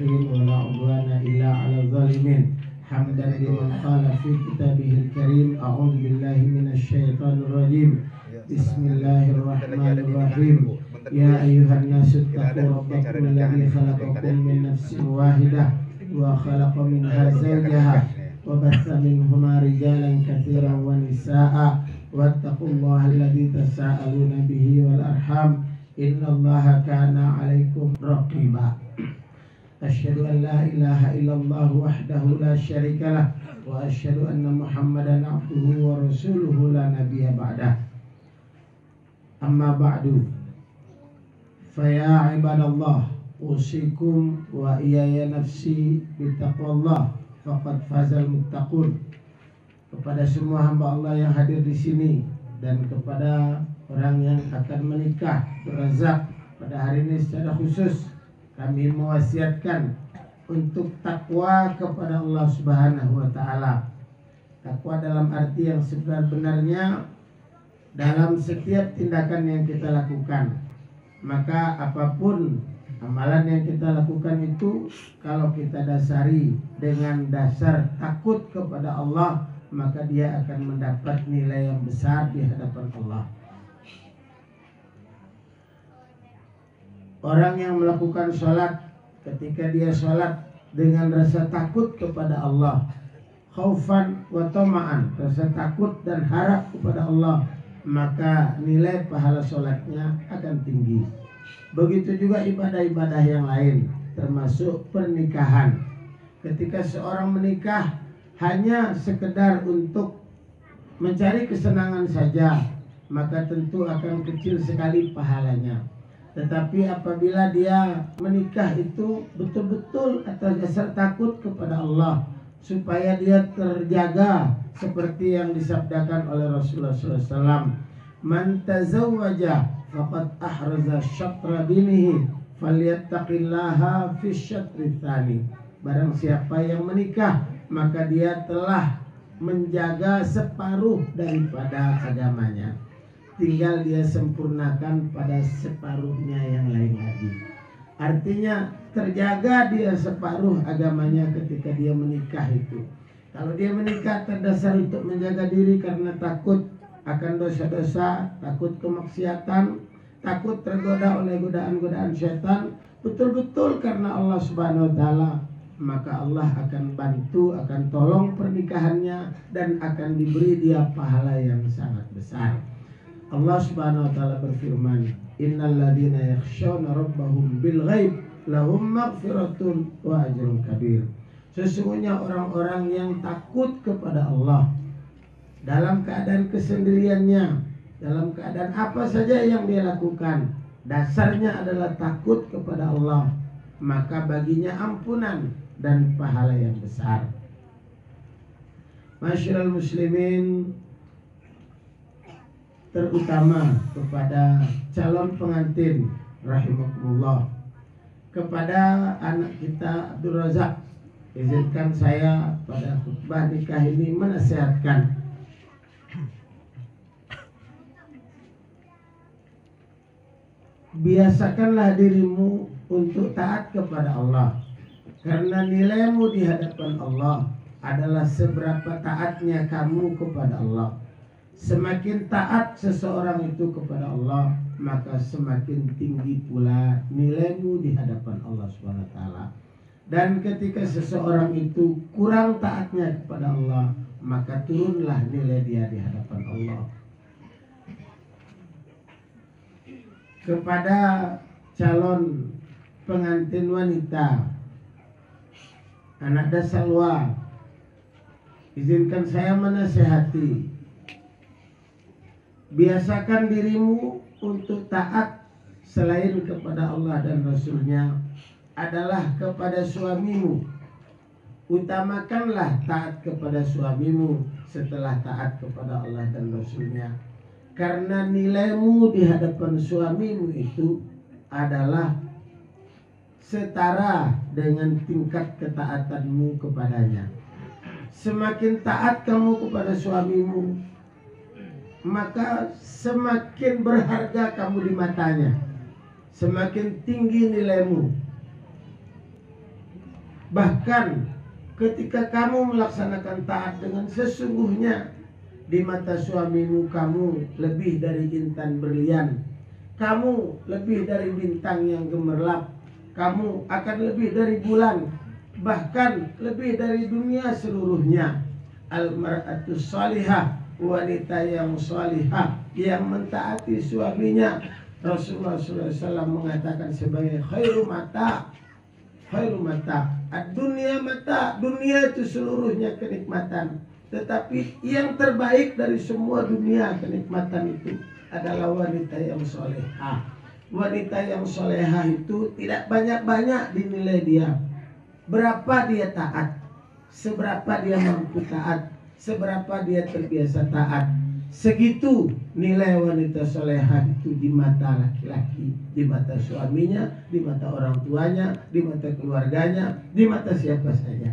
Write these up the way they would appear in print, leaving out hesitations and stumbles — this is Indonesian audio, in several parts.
المتقين ولا عدوان إلا على الظالمين حمدا لمن قال في كتابه الكريم أعوذ بالله من الشيطان الرجيم بسم الله الرحمن الرحيم يا أيها الناس اتقوا ربكم الذي خلقكم من نفس واحدة وخلق منها زوجها وبث منهما رجالا كثيرا ونساء واتقوا الله الذي تساءلون به والأرحام إن الله كان عليكم رقيبا أشهد أن لا إله إلا الله وحده لا شريك له وأشهد أن محمدا عبده ورسوله لا نبي بعده أما بعد فيا عباد الله أوصيكم وإياي نفسي بتقوى الله faqad fazal muttaqun. Kepada semua hamba Allah yang hadir di sini dan kepada orang yang akan menikah berazak pada hari ini secara khusus, kami mewasiatkan untuk takwa kepada Allah Subhanahu wa taala. Takwa dalam arti yang sebenar-benarnya dalam setiap tindakan yang kita lakukan. Maka apapun amalan yang kita lakukan itu, kalau kita dasari dengan dasar takut kepada Allah, maka dia akan mendapat nilai yang besar di hadapan Allah. Orang yang melakukan sholat, ketika dia sholat dengan rasa takut kepada Allah, khaufan wa tama'an, rasa takut dan harap kepada Allah, maka nilai pahala sholatnya akan tinggi. Begitu juga ibadah-ibadah yang lain, termasuk pernikahan. Ketika seorang menikah hanya sekedar untuk mencari kesenangan saja, maka tentu akan kecil sekali pahalanya. Tetapi apabila dia menikah itu betul-betul atas dasar takut kepada Allah, supaya dia terjaga seperti yang disabdakan oleh Rasulullah SAW, man tazawwaja faqad ahraza syatra dinihi falyattaqillaha fi syatri tsani. Barang siapa yang menikah, maka dia telah menjaga separuh daripada agamanya. Tinggal dia sempurnakan pada separuhnya yang lain lagi. Artinya terjaga dia separuh agamanya ketika dia menikah itu. Kalau dia menikah terdasar untuk menjaga diri karena takut akan dosa-dosa, takut kemaksiatan, takut tergoda oleh godaan-godaan syaitan, betul-betul karena Allah Subhanahu wa taala, maka Allah akan bantu, akan tolong pernikahannya dan akan diberi dia pahala yang sangat besar. Allah Subhanahu wa taala berfirman, innal ladzina yakhshawna rabbahum bil ghaib lahum maghfiratun wa ajrun kabir. Sesungguhnya orang-orang yang takut kepada Allah dalam keadaan kesendiriannya, dalam keadaan apa saja yang dia lakukan, dasarnya adalah takut kepada Allah, maka baginya ampunan dan pahala yang besar. Masyarul muslimin, terutama kepada calon pengantin rahimakumullah, kepada anak kita Abdul Razak, izinkan saya pada khutbah nikah ini menasihatkan biasakanlah dirimu untuk taat kepada Allah, karena nilaimu di hadapan Allah adalah seberapa taatnya kamu kepada Allah. Semakin taat seseorang itu kepada Allah, maka semakin tinggi pula nilaimu di hadapan Allah SWT. Dan ketika seseorang itu kurang taatnya kepada Allah, maka turunlah nilai dia di hadapan Allah. Kepada calon pengantin wanita Ananda Salwa, izinkan saya menasihati, biasakan dirimu untuk taat selain kepada Allah dan Rasulnya adalah kepada suamimu. Utamakanlah taat kepada suamimu setelah taat kepada Allah dan Rasulnya, karena nilaimu di hadapan suamimu itu adalah setara dengan tingkat ketaatanmu kepadanya. Semakin taat kamu kepada suamimu, maka semakin berharga kamu di matanya, semakin tinggi nilaimu. Bahkan ketika kamu melaksanakan taat dengan sesungguhnya, di mata suamimu kamu lebih dari intan berlian, kamu lebih dari bintang yang gemerlap, kamu akan lebih dari bulan, bahkan lebih dari dunia seluruhnya. Al-mar'atus salihah, wanita yang salihah yang mentaati suaminya, Rasulullah SAW mengatakan sebagai khairu mata. Dunia mata, dunia itu seluruhnya kenikmatan, tetapi yang terbaik dari semua dunia kenikmatan itu adalah wanita yang solehah. Wanita yang solehah itu tidak banyak-banyak dinilai dia. Berapa dia taat, seberapa dia mampu taat, seberapa dia terbiasa taat, segitu nilai wanita solehah itu di mata laki-laki, di mata suaminya, di mata orang tuanya, di mata keluarganya, di mata siapa saja.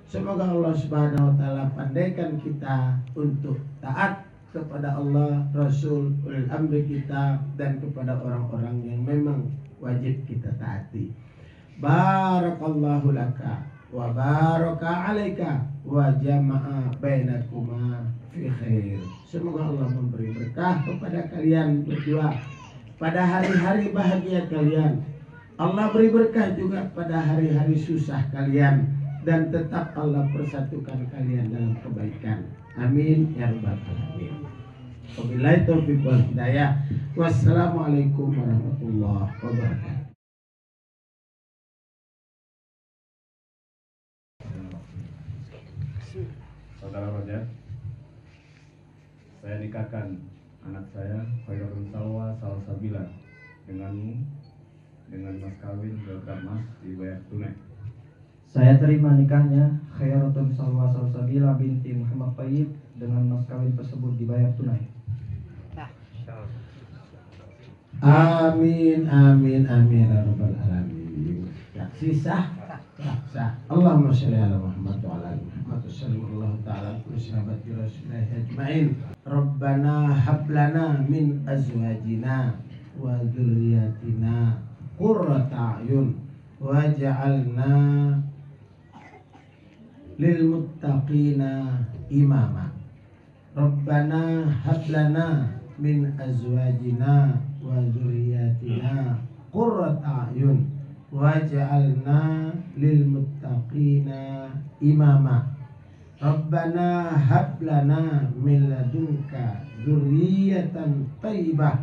Semoga Allah Subhanahu wa taala pandaikan kita untuk taat kepada Allah, Rasul, ulil amri kita, dan kepada orang-orang yang memang wajib kita taati. Barakallahu laka wa baraka alaika wa jama'a bainakuma fi khair. Semoga Allah memberi berkah kepada kalian berdua pada hari-hari bahagia kalian. Allah beri berkah juga pada hari-hari susah kalian, dan tetap Allah persatukan kalian dalam kebaikan. Amin ya rabbal alamin. Wabillahi taufiq wal hidayah. Wassalamualaikum warahmatullahi wabarakatuh. Saudara Roja, saya nikahkan anak saya Khairul Salwa Salsabila denganmu dengan mas kawin 2 gram emas dibayar tunai. Saya terima nikahnya Khairatul Salwa Salsabila binti Muhammad Tayyib dengan mas kawin tersebut dibayar tunai. Amin amin amin ya rabbal alamin. Sah. Allahumma sholli ala Muhammad wa ala ali Muhammad sallallahu ta'ala alaihi sahabati Rasulullah ajmain. Rabbana hab lana min azwajina wa dzurriyyatina qurrata a'yun waj'alna lil muttaqina imama. Rabbana hab lana min azwajina wa dzurriyyatina qurrata a'yun waj'alna lil muttaqina imama. Rabbana hab lana min ladunka dzurriyyatan thayyibah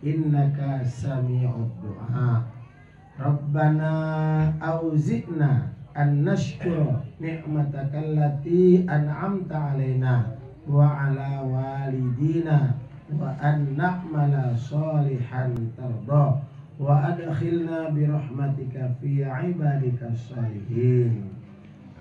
innaka sami'ud du'a. Rabbana auzi'na an nashkura ni'mataka allati an'amta 'alaina wa 'ala walidina wa an na'mala salihan tarda wa adkhilna bi rahmatika fi ibadika salihin.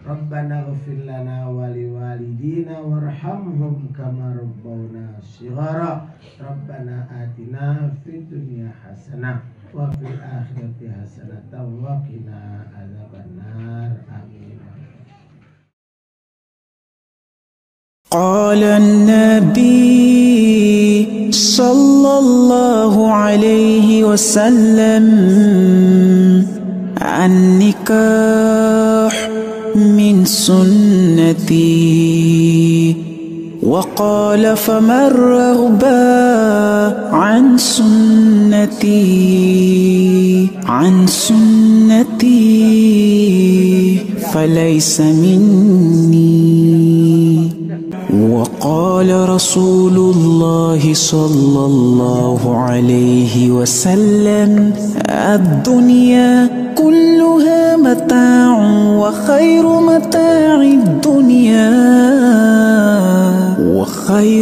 Rabbana ighfir lana wa liwalidina warhamhum kama rabbawna shighara. Rabbana atina fid dunya hasanah wa fil akhirati hasanah wa qina adzabannar. Amin. Qala an-nabi sallallahu alaihi wasallam an-nikah min sunnati wa qala faman raghba an sunnati falaysa minni. وقال رسول الله صلى الله عليه وسلم الدنيا كلها متاع وخير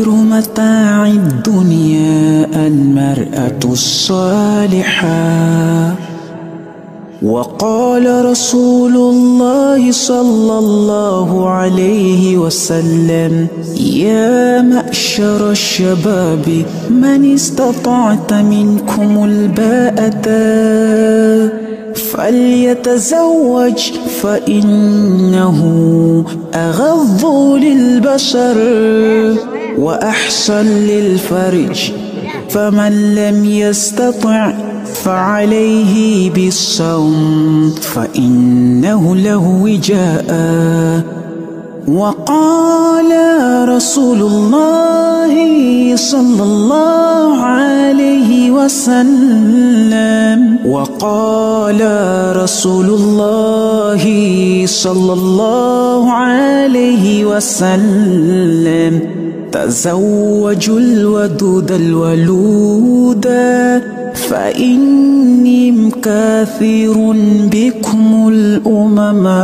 متاع الدنيا المرأة الصالحة. وقال رسول الله صلى الله عليه وسلم يا معشر الشباب من استطعت منكم الباءة فليتزوج فإنه أغض للبصر وأحسن للفرج فمن لم يستطع فعليه بالصوم فإنه له وجاء. وقال رسول الله صلى الله عليه وسلم وقال رسول الله صلى الله عليه وسلم تزوجوا الودود الولود فإني مكاثر بكم الأمما